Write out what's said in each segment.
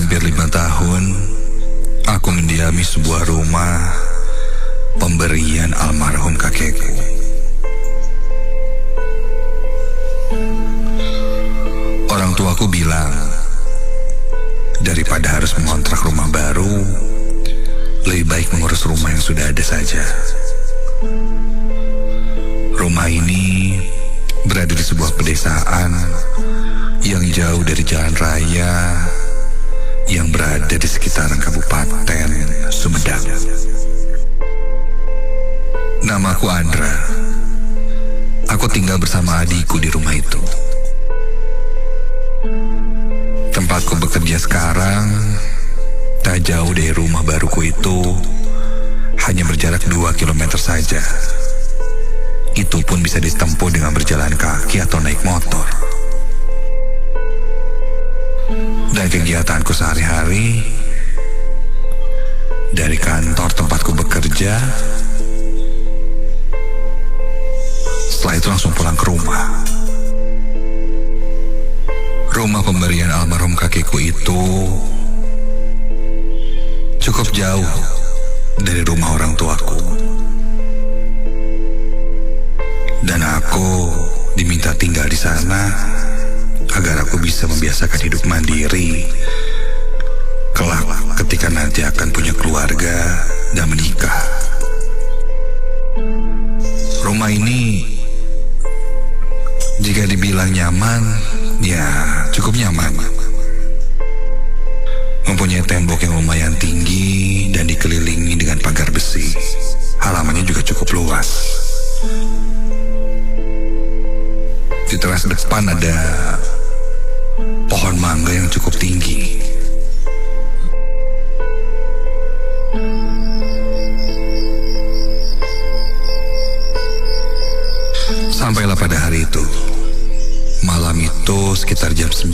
hampir 5 tahun, aku mendiami sebuah rumah pemberian almarhum kakekku. Orang tuaku bilang, daripada harus mengontrak rumah baru, lebih baik mengurus rumah yang sudah ada saja. Rumah ini berada di sebuah pedesaan yang jauh dari jalan raya yang berada di sekitaran Kabupaten Sumedang. Namaku Andra. Aku tinggal bersama adikku di rumah itu. Tempatku bekerja sekarang tak jauh dari rumah baruku itu, hanya berjarak 2 kilometer saja. Itu pun bisa ditempuh dengan berjalan kaki atau naik motor. Dan kegiatanku sehari-hari, dari kantor tempatku bekerja, setelah itu langsung pulang ke rumah. Rumah pemberian almarhum kakekku itu cukup jauh dari rumah orang tuaku. Dan aku diminta tinggal di sana agar aku bisa membiasakan hidup mandiri kelak ketika nanti akan punya keluarga dan menikah. Rumah ini jika dibilang nyaman, ya cukup nyaman. Mempunyai tembok yang lumayan tinggi dan dikelilingi dengan pagar besi. Halamannya juga cukup luas. Di teras depan ada pohon mangga yang cukup tinggi. Sampailah pada hari itu. Malam itu sekitar jam 9.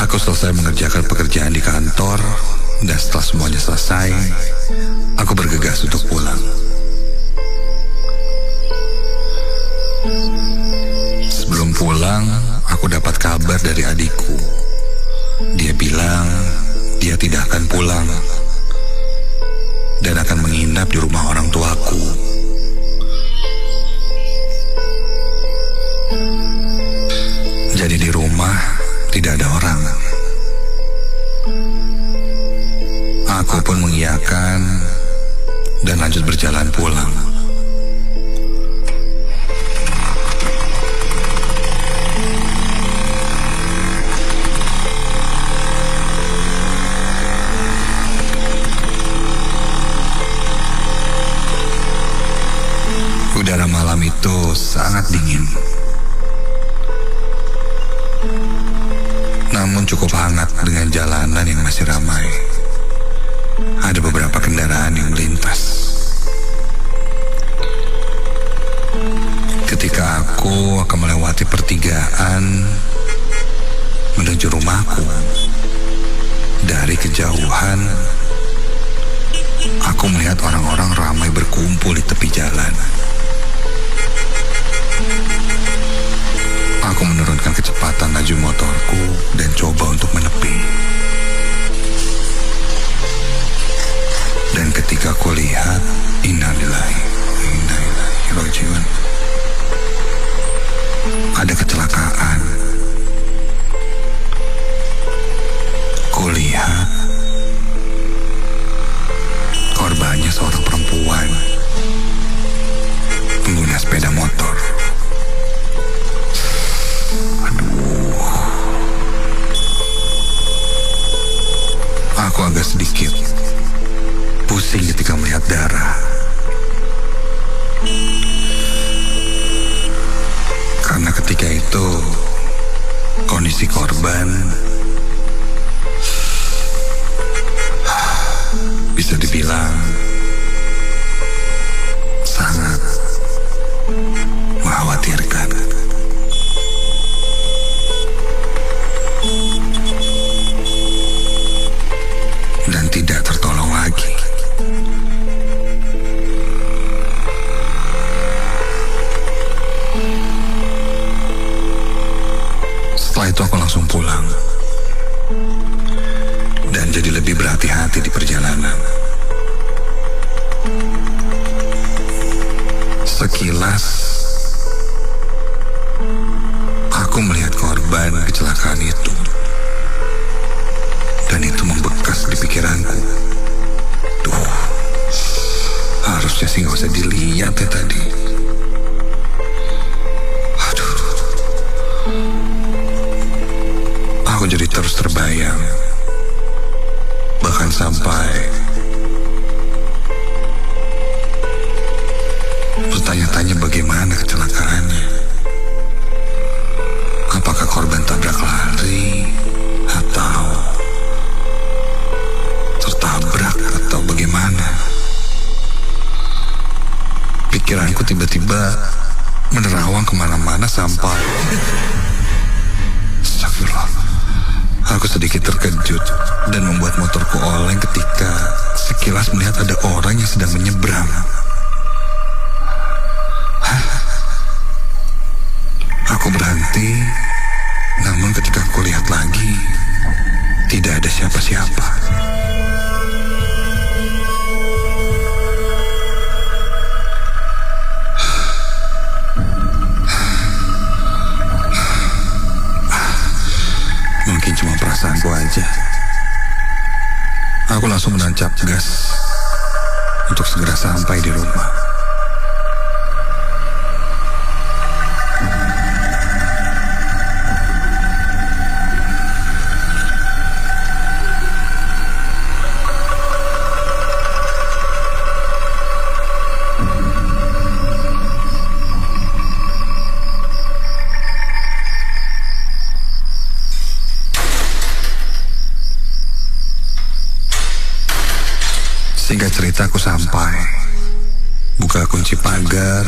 Aku selesai mengerjakan pekerjaan di kantor, dan setelah semuanya selesai, aku bergegas untuk pulang. Sebelum pulang, aku dapat kabar dari adikku. Dia bilang dia tidak akan pulang dan akan menginap di rumah orang tuaku. Jadi di rumah tidak ada orang. Aku pun mengiyakan dan lanjut berjalan pulang. Udara malam itu sangat dingin, namun cukup hangat dengan jalanan yang masih ramai. Ada beberapa kendaraan yang melintas. Ketika aku akan melewati pertigaan menuju rumahku, dari kejauhan aku melihat orang-orang ramai berkumpul di tepi jalan. Aku menurunkan kecepatan laju motorku dan coba untuk menepi. Dan ketika aku lihat, innalillahi wa inna ilaihi raji'un, ada kecelakaan. Kulihat korbannya seorang perempuan pengguna sepeda motor. Aku agak sedikit pusing ketika melihat darah. Karena ketika itu kondisi korban bisa dibilang sangat mengkhawatirkan. Dan tidak tertolong lagi. Setelah itu aku langsung pulang. berhati-hati di perjalanan. Sekilas, aku melihat korban kecelakaan itu. Dan itu membekas di pikiranku. Duh, harusnya sih gak usah dilihat ya tadi. Aduh, aku jadi terus terbayang. Bahkan sampai bertanya-tanya bagaimana kecelakaannya. Apakah korban tabrak lari atau tertabrak atau bagaimana? Pikiranku tiba-tiba menerawang kemana-mana sampai astagfirullah. Aku sedikit terkejut dan membuat motorku oleng ketika sekilas melihat ada orang yang sedang menyeberang. Aku berhenti, namun ketika aku lihat lagi, tidak ada siapa-siapa. Mungkin cuma perasaanku aja. Aku langsung menancap gas untuk segera sampai di rumah. Singkat cerita aku sampai, buka kunci pagar,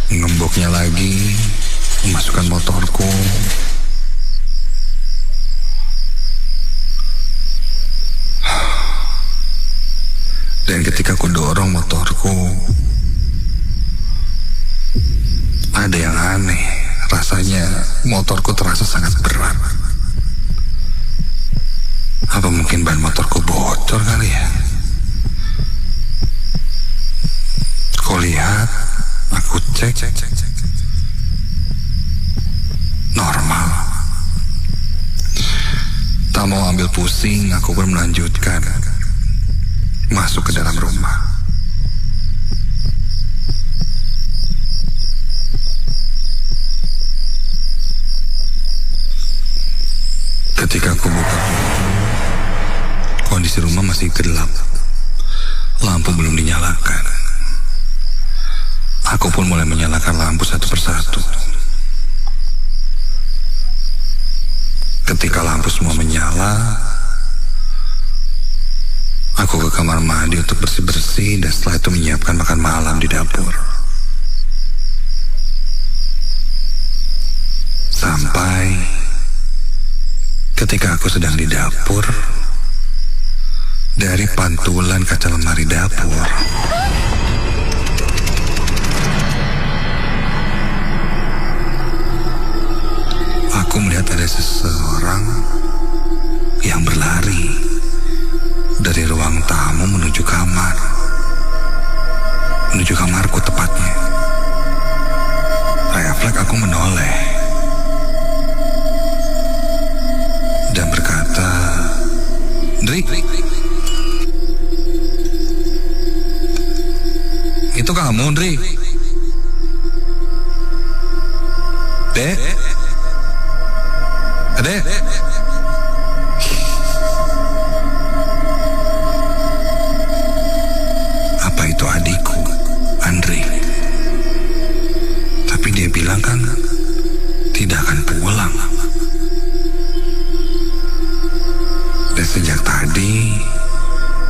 mengemboknya lagi, memasukkan motorku. Dan ketika aku dorong motorku, ada yang aneh. Rasanya motorku terasa sangat berat. Apa mungkin ban motorku bocor kali ya? Aku lihat, aku cek, normal. Tak mau ambil pusing, aku pun melanjutkan masuk ke dalam rumah. Ketika aku buka, kondisi rumah masih gelap. Lampu belum dinyalakan. Aku pun mulai menyalakan lampu satu persatu. Ketika lampu semua menyala, aku ke kamar mandi untuk bersih-bersih dan setelah itu menyiapkan makan malam di dapur. Sampai ketika aku sedang di dapur, dari pantulan kaca lemari dapur, aku melihat ada seseorang yang berlari dari ruang tamu menuju kamar. Menuju kamarku tepatnya. Refleks aku menoleh dan berkata, "Dri, itu kamu, Dri? Dek? Adek?" Apa itu adikku, Andre? Tapi dia bilang kan tidak akan pulang. Dan sejak tadi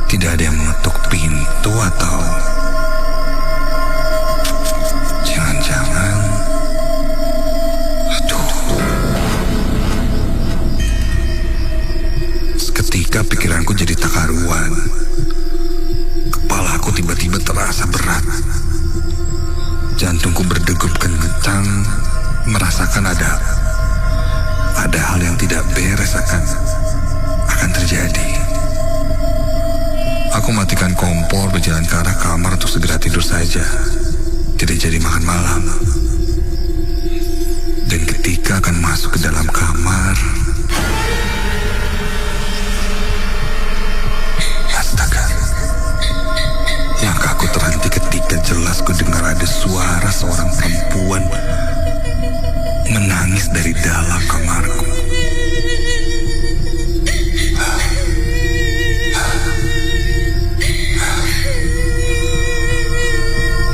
tidak ada yang mengetuk pintu atau jangan-jangan, aduh. Seketika pikiranku jadi tak karuan. Kepalaku tiba-tiba terasa berat. Jantungku berdegup kencang, merasakan ada hal yang tidak beres akan terjadi. Aku matikan kompor, berjalan ke arah kamar untuk segera tidur saja. Tidak jadi makan malam. Dan ketika akan masuk ke dalam kamar, astaga, yang aku terhenti ketika jelas ku dengar ada suara seorang perempuan menangis dari dalam kamarku.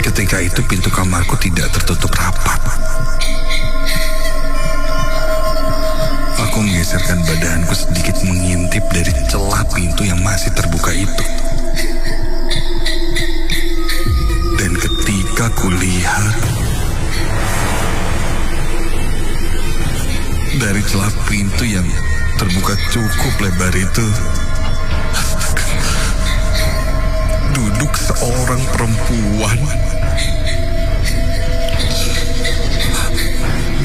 Ketika itu pintu kamarku tidak tertutup rapat. Aku menggeserkan badanku sedikit mengintip dari celah pintu yang masih terbuka itu. Dan ketika kulihat dari celah pintu yang terbuka cukup lebar itu, duduk seorang perempuan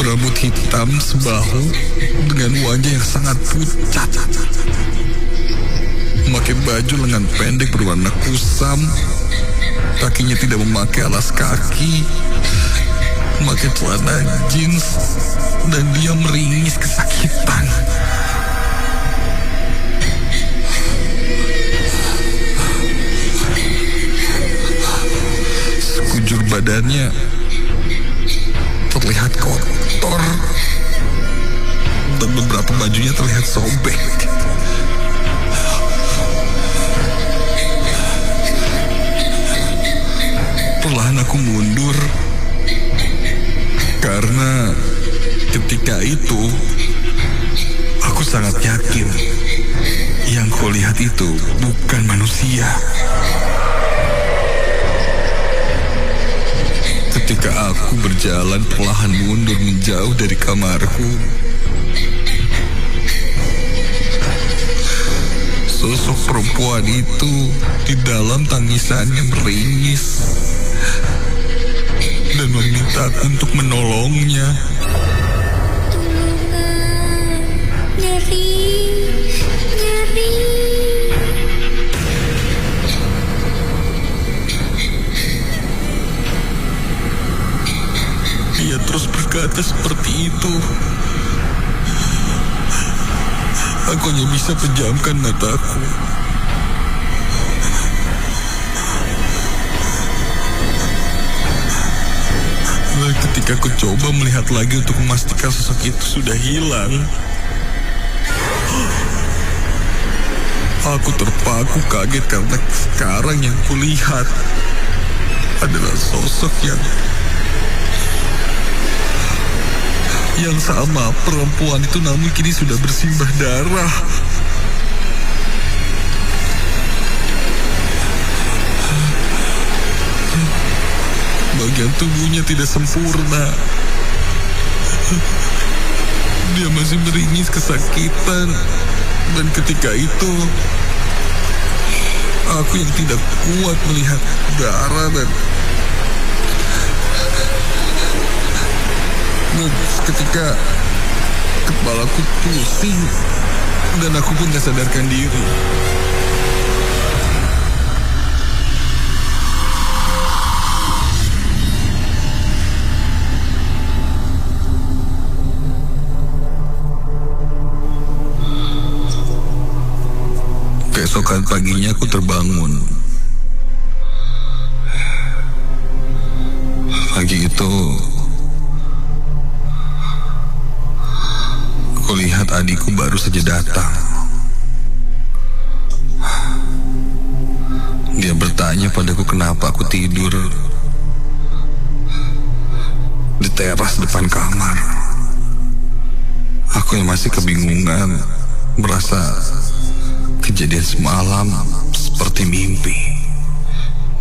berambut hitam sebahu dengan wajah yang sangat pucat, memakai baju lengan pendek berwarna kusam, kakinya tidak memakai alas kaki, memakai celana jeans, dan dia meringis kesakitan. Sekujur badannya terlihat kotor dan beberapa bajunya terlihat sobek. Perlahan aku mundur karena ketika itu aku sangat yakin yang kulihat itu bukan manusia. Ketika aku berjalan perlahan mundur menjauh dari kamarku, sosok perempuan itu di dalam tangisannya meringis dan meminta aku untuk menolongnya. Dia terus berkata seperti itu. Aku hanya bisa pejamkan mataku. Dan ketika aku coba melihat lagi untuk memastikan sosok itu sudah hilang, aku terpaku kaget karena sekarang yang kulihat adalah sosok yang sama perempuan itu, namun kini sudah bersimbah darah. Bagian tubuhnya tidak sempurna. Dia masih meringis kesakitan. Dan ketika itu aku yang tidak kuat melihat darah dan ketika kepalaku pusing dan aku pun gak sadarkan diri. Keesokan paginya aku terbangun. Pagi itu kulihat adikku baru saja datang. Dia bertanya padaku kenapa aku tidur di teras depan kamar. Aku yang masih kebingungan, merasa kejadian semalam seperti mimpi.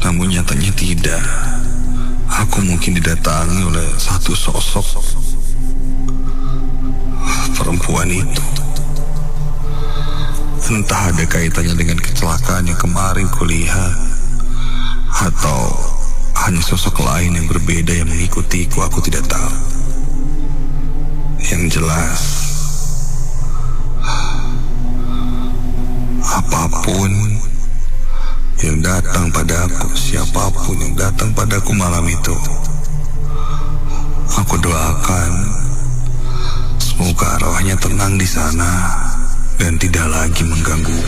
Namun nyatanya tidak. Aku mungkin didatangi oleh satu sosok perempuan itu. Entah ada kaitannya dengan kecelakaan yang kemarin kulihat, atau hanya sosok lain yang berbeda yang mengikutiku, aku tidak tahu. Yang jelas, apapun yang datang padaku, siapapun yang datang padaku malam itu, aku doakan semoga arwahnya tenang di sana dan tidak lagi mengganggu.